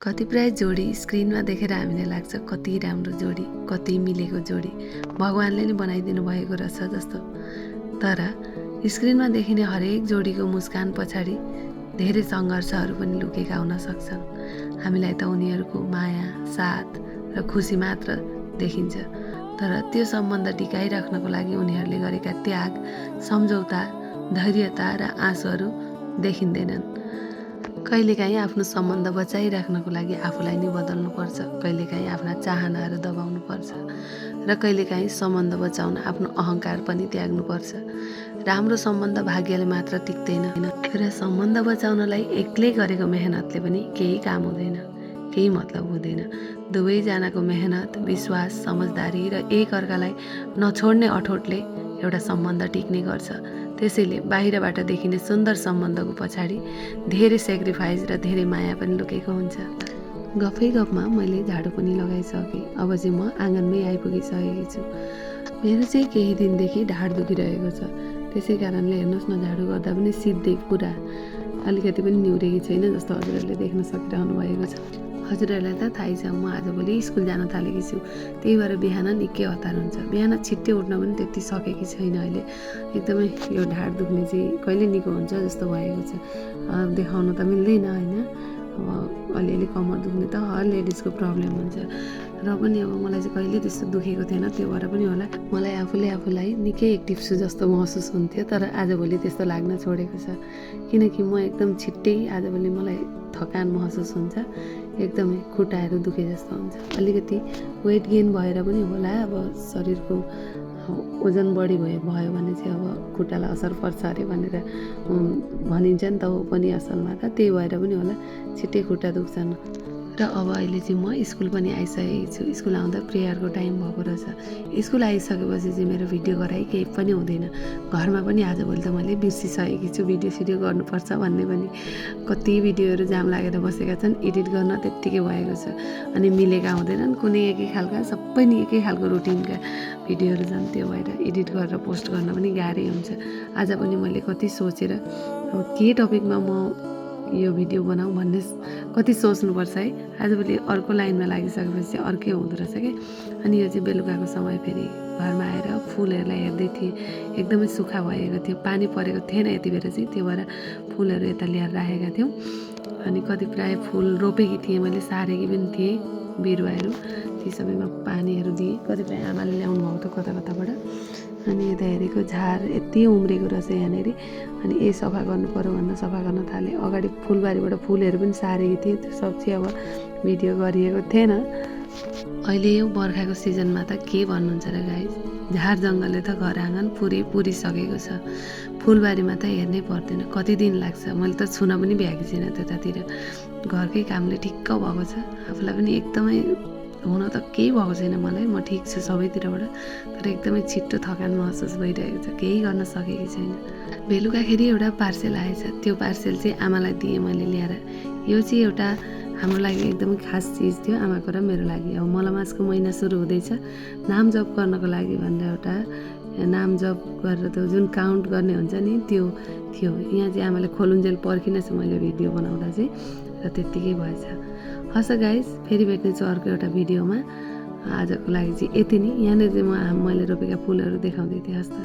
कतिपय जोडी स्क्रिनमा देखेर हामीलाई लाग्छ कति राम्रो जोडी, कति मिलेको जोडी, भगवानले नै बनाइदिनु भएको रहेछ जस्तो। तर स्क्रिनमा देखिने हरेक जोडीको मुस्कान पछाडि धेरै सङ्घर्षहरू पनि लुकेका हुन सक्छन्। हामीलाई त उनीहरूको माया, साथ र खुसी मात्र देखिन्छ, तर त्यो सम्बन्ध टिकाइराख्नको लागि उनीहरूले गरेका त्याग, सम्झौता, धैर्यता र आँसुहरू देखिँदैनन्। कहिलेकाहीँ आफ्नो सम्बन्ध बचाइराख्नको लागि आफूलाई नै बदल्नुपर्छ, कहिलेकाहीँ आफ्ना चाहनाहरू दबाउनुपर्छ र कहिलेकाहीँ सम्बन्ध बचाउन आफ्नो अहङ्कार पनि त्याग्नुपर्छ। राम्रो सम्बन्ध भाग्यले मात्र टिक्दैन र सम्बन्ध बचाउनलाई एक्लै गरेको मेहनतले पनि केही काम हुँदैन, केही मतलब हुँदैन। दुवैजनाको मेहनत, विश्वास, समझदारी र एकअर्कालाई नछोड्ने अठोटले एउटा सम्बन्ध टिक्ने गर्छ। त्यसैले बाहिरबाट देखिने सुन्दर सम्बन्धको पछाडि धेरै सेक्रिफाइस र धेरै माया पनि लुकेको हुन्छ। गफै गफमा मैले झाडु पनि लगाइसकेँ। अब चाहिँ म आँगनमै आइपुगिसकेकी छु। मेरो चाहिँ केही दिनदेखि ढाड दुखिरहेको छ, त्यसै कारणले हेर्नुहोस् न, झाडु गर्दा पनि सिधै पुरा अलिकति पनि निहुरेकी छैन जस्तो हजुरहरूले देख्न सकिरहनु भएको छ। हजुरहरूलाई त थाहै छ, म आजभोलि स्कुल जान थालेकी छु, त्यही भएर बिहान निकै हतार हुन्छ। बिहान छिट्टै उठ्न पनि त्यति सकेकी छैन अहिले। एकदमै यो ढाड दुख्ने चाहिँ कहिले निको हुन्छ जस्तो भएको छ। देखाउन त मिल्दैन होइन, अब अलिअलि कमर दुख्ने त हर लेडिजको प्रब्लम हुन्छ, र पनि अब मलाई चाहिँ कहिले त्यस्तो दुखेको थिएन। त्यो भएर पनि होला मलाई आफूलाई निकै एक्टिभ छु जस्तो महसुस हुन्थ्यो, तर आजभोलि त्यस्तो लाग्न छोडेको छ। किनकि म एकदम छिट्टै आजभोलि मलाई थकान महसुस हुन्छ, एकदमै खुट्टाहरू दुखे जस्तो हुन्छ। अलिकति वेट गेन भएर पनि होला, अब शरीरको ओजन बढी भयो भने चाहिँ अब खुट्टालाई असर पर्छ अरे भनेर भनिन्छ नि त, हो पनि असलमा त त्यही भएर पनि होला छिट्टै खुट्टा दुख्छन्। र अब अहिले चाहिँ म स्कुल पनि आइसकेकी छु। स्कुल आउँदा प्रेयरको टाइम भएको रहेछ। स्कुल आइसकेपछि चाहिँ मेरो भिडियो गराइ केही पनि हुँदैन। घरमा पनि आजभोलि त मैले बिर्सिसकेकी छु भिडियो गर्नुपर्छ भन्ने पनि। कति भिडियोहरू जाम लागेर बसेका छन्, एडिट गर्न त्यत्तिकै भएको छ। अनि मिलेका हुँदैनन्, कुनै एकै खालका, सबै नि एकै खालको रुटिनका भिडियोहरू छन्। त्यो भएर एडिट गरेर पोस्ट गर्न पनि गाह्रै हुन्छ। आज पनि मैले कति सोचेर अब के टपिकमा म यो भिडियो बनाऊ भन्ने कति सोच्नुपर्छ है। आजभोलि अर्को लाइनमा लागिसकेपछि अर्कै हुँदो रहेछ क्या। अनि यो चाहिँ बेलुकाको समय फेरि घरमा आएर फुलहरूलाई हेर्दै थिएँ। एकदमै सुक्खा भएको थियो, पानी परेको थिएन यति बेला चाहिँ, त्यो भएर फुलहरू यता ल्याएर राखेका थियौँ। अनि कति प्राय फुल रोपेकी थिएँ मैले, सारेकी पनि थिएँ बिरुवाहरू, ती सबैमा पानीहरू दिएँ। कतिपय आमाले ल्याउनु भएको थियो कताबाट। अनि यता हेरेको झार यति उम्रेको रहेछ यहाँनिर। अनि सफा गर्नु पर्यो भनेर सफा गर्न थालेँ। अगाडि फुलबारीबाट फुलहरू पनि सारेकी थिएँ, त्यो सब चाहिँ अब भिडियो गरिएको थिएन। अहिले यो बर्खाको सिजनमा त के भन्नुहुन्छ र गाइस, झार जङ्गलले त घर आँगन पुरिसकेको छ। फुलबारीमा त हेर्नै पर्दैन, कति दिन लाग्छ। मैले त छुन पनि भ्याएकी छैन त्यतातिर, घरकै कामले ठिक्क भएको छ। आफूलाई पनि एकदमै हुन त केही भएको छैन मलाई, म ठिक छु सबैतिरबाट, तर एकदमै छिट्टो थकान महसुस भइरहेको छ, केही गर्न सकेकी छैन। बेलुकाखेरि एउटा पार्सेल आएछ, त्यो पार्सेल चाहिँ आमालाई दिएँ मैले ल्याएर। यो चाहिँ एउटा हाम्रो लागि एकदमै खास चिज थियो, आमाको र मेरो लागि। अब मलमासको महिना सुरु हुँदैछ, नाम जप गर्नको लागि भनेर एउटा नाम जप गरेर त्यो जुन काउन्ट गर्ने हुन्छ नि, त्यो थियो। यहाँ चाहिँ आमाले खोलुन्जेल पर्खिनछ मैले भिडियो बनाउँदा चाहिँ, र त्यत्तिकै भएछ। हस् गाइस, फेरि भेट्नेछु अर्को एउटा भिडियोमा। आजको लागि चाहिँ यति नै। यहाँनिर चाहिँ मैले रोपेका फुलहरू देखाउँदै थिएँ। हस्।